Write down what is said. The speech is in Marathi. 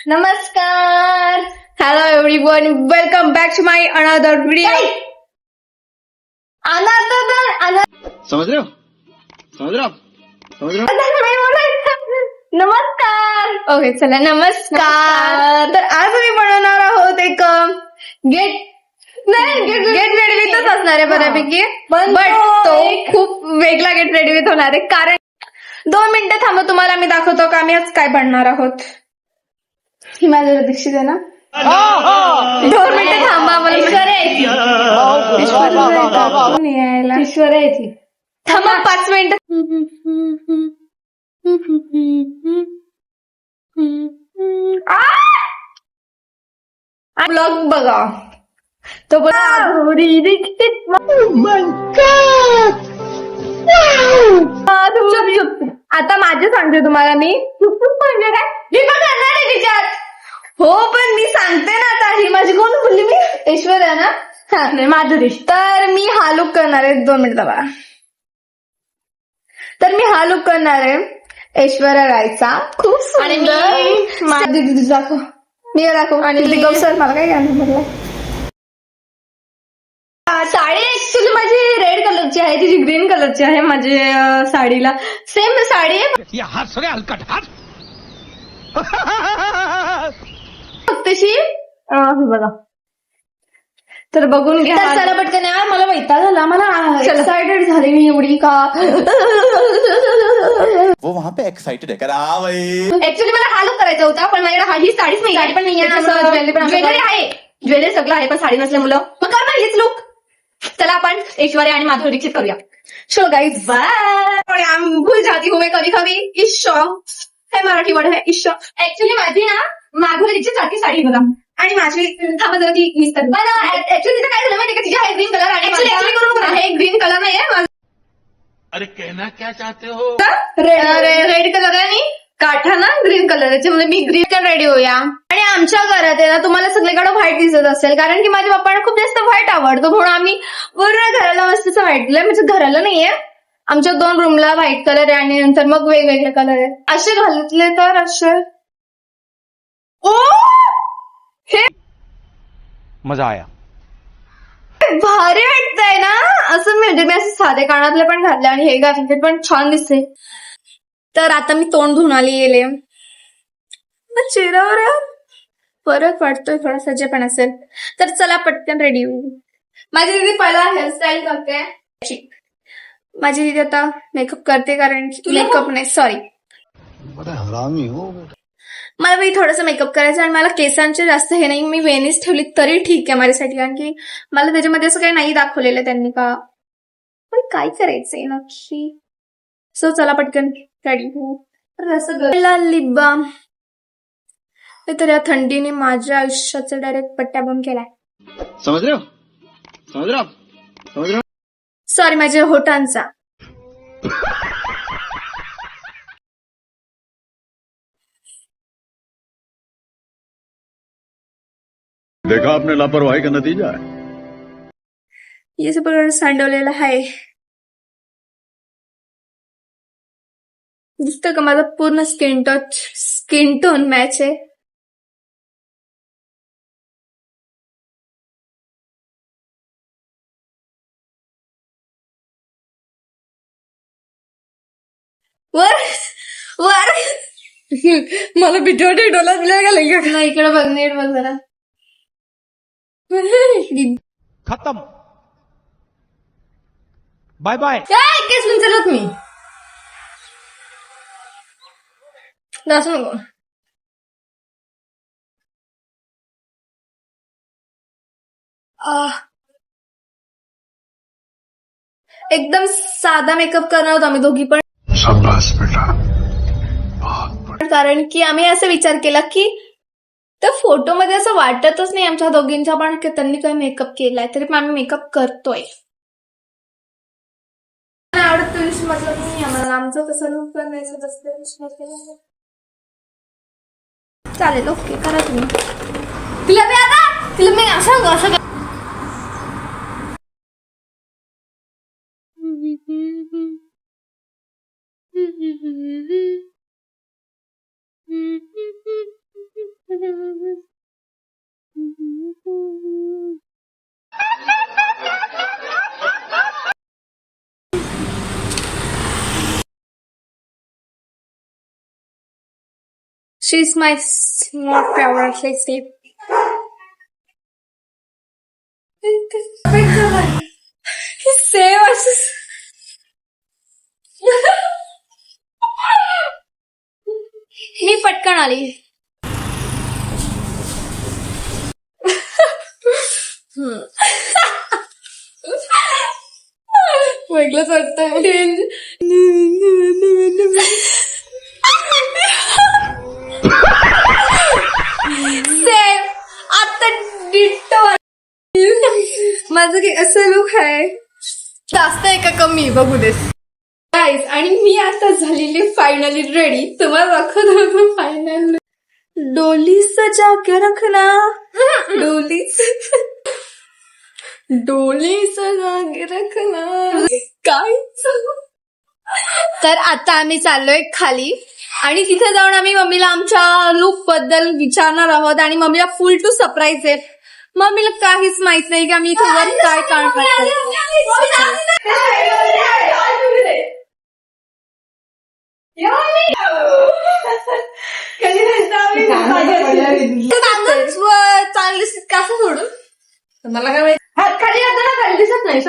नमस्कार. Hello everyone, welcome back to my another video. समझ रहे हो नमस्कार. ओके चला नमस्कार. तर आज आम्ही बनवणार आहोत एक गेट रेडी विथच असणार आहे बऱ्यापैकी, बट तो खूप वेगळा गेट रेडी विथ होणार आहे. कारण 2 मिनिटं थांबा, तुम्हाला मी दाखवतो का आम्ही आज काय बनणार आहोत. ही माझ्या दीक्षित आहे ना. 2 मिनिटं थांबा, मला ऐश्वर्या येते. थांबा 5 मिनिटं. ब्लॉग बघा तो आता माझे सांगते तुम्हाला मी. म्हणजे काय मी पण करणार आहे तिच्यात. हो पण मी सांगते ना आता. ही माझी कोण बोलली मी? ऐश्वर्या ना. हा नाही माधुरी. तर मी हा लुक करणार आहे. 2 मिनिटं बघा. तर मी हा लुक करणार आहे ऐश्वर्या रायचा. खूप सुंदर. दीदी दाखव, मी दाखव. आणि गौसर मला काय घ्यायला म्हटलं. साडी ऍक्च्युली माझी रेड कलरची आहे, तिची ग्रीन कलरची आहे. माझ्या साडीला सेम साडी आहे. फक्तशी बघा. तर बघून घ्या. चला पटकन यार, मला वैताग झाला. मला एक्सायटेड झाले मी एवढी का. वो वहाँ पे एक्साइटेड है करा भाई. ऍक्च्युली मला हा लुक करायचा होता, पण माझ्याकडे ही साडीच नाही. साडी पण नाही, ज्वेलरी आहे. ज्वेलरी सगळं आहे, पण साडी नसल्यामुळं मग कर ना हेच लुक. चला आपण ऐश्वर्या आणि माधुरी दीक्षित करूया. चलो गाइस, बाय. भूल जाती हूँ मैं कभी कभी. ईश्व हे मराठी वर्ड आहे ईश्व. ऍक्च्युली माझी ना माधुरी दीक्षित सारखी साडी बघा. आणि माझी थांबा जरा ती मिस करते. ऍक्च्युली तिचं काय झालं माहिती का, तिची आहे ग्रीन कलर आणि आहे ग्रीन कलर नाहीये. अरे कहना क्या चाहते हो? रेड कलर आहे आणि काठा ना ग्रीन कलर आहे. म्हणजे मी ग्रीन रेडी होऊया. आणि आमच्या घरात आहे ना, तुम्हाला सगळीकडे व्हाईट दिसत असेल, कारण की माझ्या पप्पांना खूप जास्त व्हाईट आवडतो. म्हणून आम्ही पूर्ण घराला मस्त व्हाईट दिलंय. म्हणजे घराला नाहीये, आमच्या 2 रूमला व्हाईट कलर आहे आणि नंतर मग वेगवेगळे कलर आहे. असे घालतले तर असे हे मजा आया. भारी वाटतंय ना असं. म्हणजे मी असे साधे कानातले पण घातले आणि हे घातले पण छान दिसते. तर आता मी तोंड धुवून आली गेले. चेहऱ्यावर फरक वाटतोय थोडासा, जे पण असेल. तर चला पटकन रेडी होऊ. माझी दीदी पहिला हेअरस्टाईल करते. माझी दीदी आता मेकअप करते, कारण मेकअप नाही सॉरी हरामी हो. मला बाई थोडासा मेकअप करायचा आणि मला केसांचे जास्त हे नाही. मी वेणीच ठेवली तरी ठीक आहे माझ्यासाठी, कारण की मला त्याच्यामध्ये असं काही नाही दाखवलेलं त्यांनी का. पण काय करायचंय नक्की. सो चला पटकन रेडी होऊ. असं लिप बाम तर या थंडीने माझ्या आयुष्याचा डायरेक्ट पट्ट्या बंद केलाय. समझ रहे हो. सॉरी माझ्या होटांचा. देखा आपने लापरवाही का नतीजा है. हे सगळं सांडवलेलं आहे. दिसतं का माझा पूर्ण स्किन टोन मॅच आहे. वर वर मला भीती वाटते. डोला दिला का लगेच ना. इकडे बघ, नीट बघ जरा. खत्म. Bye bye. काय केस विचारत मी असं नको. एकदम साधा मेकअप करणार होतो आम्ही दोघी पण. शाबाश बेटा. कारण की आम्ही असं विचार केला की त्या फोटोमध्ये असं वाटतच नाही आमच्या दोघींच्या पण की त्यांनी काही मेकअप केलाय, तरी पण आम्ही मेकअप करतोय. आवडत मतलब नाही आम्हाला. आमचं तसं लुक करायचं असतं. चालेल, ओके करा तुम्ही. तिला मी असं She's my more favorite lipstick. Same as मी पटकन आली. वेगळंच वाटतंय. सेम आता डिट्टो. माझं काही असं लुक आहे. जास्त आहे का कमी बघू दे गाईज. आणि मी आता झालेली फायनली रेडी. तुम्हाला दाखवत होतो फायनल. डोली सजा के रखना. डोली सजा के रखना. काय तर आता आम्ही चाललोय खाली आणि तिथे जाऊन आम्ही मम्मीला आमच्या लुक बद्दल विचारणार आहोत आणि मम्मीला फुल टू सरप्राईज आहे. मम्मीला काहीच माहित नाही की आम्ही इथे वर काय करणार. चांगली कसं सोडून मला काय माहिती. हात खाली आता ना खाली दिसत नाही.